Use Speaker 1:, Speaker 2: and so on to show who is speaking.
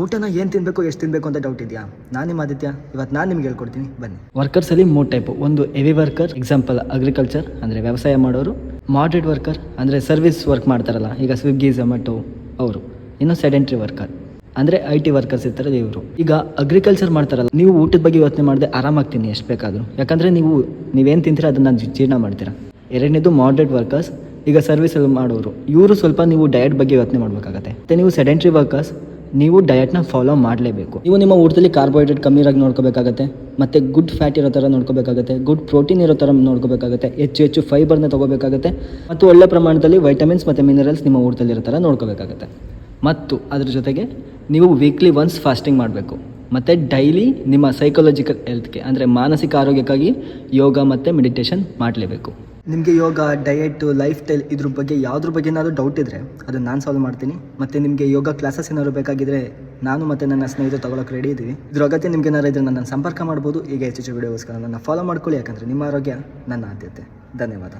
Speaker 1: ಊಟನ ಏನು ತಿನ್ನಬೇಕು ಎಷ್ಟು ತಿನ್ನಬೇಕು ಅಂತ ಡೌಟ್ ಇದೆಯಾ? ನಾನು ನಿಮ್ಮ ಆದಿತ್ಯ. ಇವತ್ತು ನಾನು ನಿಮ್ಗೆ ಹೇಳ್ಕೊಡ್ತೀನಿ ಬನ್ನಿ. ವರ್ಕರ್ಸಲ್ಲಿ 3 ಟೈಪು. ಒಂದು ಹೆವಿ ವರ್ಕರ್, ಎಕ್ಸಾಂಪಲ್ ಅಗ್ರಿಕಲ್ಚರ್ ಅಂದರೆ ವ್ಯವಸಾಯ ಮಾಡೋರು. ಮಾಡರೇಟ್ ವರ್ಕರ್ ಅಂದರೆ ಸರ್ವಿಸ್ ವರ್ಕ್ ಮಾಡ್ತಾರಲ್ಲ, ಈಗ ಸ್ವಿಗ್ಗಿ ಝೊಮ್ಯಾಟೊ ಅವರು. ಇನ್ನು ಸೆಡೆಂಟ್ರಿ ವರ್ಕರ್ ಅಂದರೆ IT ವರ್ಕರ್ಸ್ ಇರ್ತಾರೆ ಇವರು. ಈಗ ಅಗ್ರಿಕಲ್ಚರ್ ಮಾಡ್ತಾರಲ್ಲ, ನೀವು ಊಟದ ಬಗ್ಗೆ ಯೋಚನೆ ಮಾಡದೆ ಆರಾಮಾಗ್ತೀನಿ ಎಷ್ಟು ಬೇಕಾದರೂ, ಯಾಕಂದರೆ ನೀವೇನು ತಿಂತೀರ ಅದನ್ನು ಜೀರ್ಣ ಮಾಡ್ತೀರಾ. ಎರಡನೇದು ಮಾಡರೇಟ್ ವರ್ಕರ್ಸ್, ಈಗ ಸರ್ವಿಸ್ ಮಾಡೋರು. ಇವರು ಸ್ವಲ್ಪ ನೀವು ಡಯಟ್ ಬಗ್ಗೆ ಯೋಚನೆ ಮಾಡಬೇಕಾಗತ್ತೆ. ಮತ್ತು ನೀವು ಸೆಡೆಂಟ್ರಿ ವರ್ಕರ್ಸ್, ನೀವು ಡಯಟ್ನ ಫಾಲೋ ಮಾಡಲೇಬೇಕು. ನೀವು ನಿಮ್ಮ ಊಟದಲ್ಲಿ ಕಾರ್ಬೋಹೈಡ್ರೇಟ್ ಕಮ್ಮಿಯಾಗಿ ನೋಡ್ಕೋಬೇಕಾಗತ್ತೆ, ಮತ್ತು ಗುಡ್ ಫ್ಯಾಟ್ ಇರೋ ಥರ ನೋಡ್ಕೋಬೇಕಾಗತ್ತೆ, ಗುಡ್ ಪ್ರೋಟೀನ್ ಇರೋ ಥರ ನೋಡ್ಕೋಬೇಕಾಗತ್ತೆ, ಹೆಚ್ಚು ಫೈಬರ್ನ ತೊಗೋಬೇಕಾಗತ್ತೆ, ಮತ್ತು ಒಳ್ಳೆ ಪ್ರಮಾಣದಲ್ಲಿ ವೈಟಮಿನ್ಸ್ ಮತ್ತು ಮಿನರಲ್ಸ್ ನಿಮ್ಮ ಊಟದಲ್ಲಿ ಇರೋ ಥರ ನೋಡ್ಕೋಬೇಕಾಗತ್ತೆ. ಮತ್ತು ಅದ್ರ ಜೊತೆಗೆ ನೀವು ವೀಕ್ಲಿ ಒನ್ಸ್ ಫಾಸ್ಟಿಂಗ್ ಮಾಡಬೇಕು. ಮತ್ತು ಡೈಲಿ ನಿಮ್ಮ ಸೈಕಾಲಜಿಕಲ್ ಹೆಲ್ತ್ಗೆ ಅಂದರೆ ಮಾನಸಿಕ ಆರೋಗ್ಯಕ್ಕಾಗಿ ಯೋಗ ಮತ್ತು ಮೆಡಿಟೇಷನ್ ಮಾಡಲೇಬೇಕು. ನಿಮಗೆ ಯೋಗ, ಡಯಟು, ಲೈಫ್ ಸ್ಟೈಲ್ ಇದ್ರ ಬಗ್ಗೆ ಯಾವುದ್ರ ಬಗ್ಗೆ ಏನಾದರೂ ಡೌಟ್ ಇದ್ದರೆ ಅದನ್ನು ನಾನು ಸಾಲ್ವ್ ಮಾಡ್ತೀನಿ. ಮತ್ತು ನಿಮಗೆ ಯೋಗ ಕ್ಲಾಸಸ್ ಏನಾದ್ರು ಬೇಕಾಗಿದ್ದರೆ ನಾನು ಮತ್ತು ನನ್ನ ಸ್ನೇಹಿತರು ತೊಗೊಳಕ್ಕೆ ರೆಡಿ ಇದ್ದೀವಿ. ಇದ್ರ ಅಗತ್ಯ ನಿಮ್ಗೆ ಏನಾರು ಇದ್ದರೆ ನನ್ನ ಸಂಪರ್ಕ ಮಾಡ್ಬೋದು. ಈಗ ಹೆಚ್ಚು ವಿಡಿಯೋಗೋಸ್ಕರ ನನ್ನ ಫಾಲೋ ಮಾಡ್ಕೊಳ್ಳಿ, ಯಾಕಂದರೆ ನಿಮ್ಮ ಆರೋಗ್ಯ ನನ್ನ ಆದ್ಯತೆ. ಧನ್ಯವಾದ.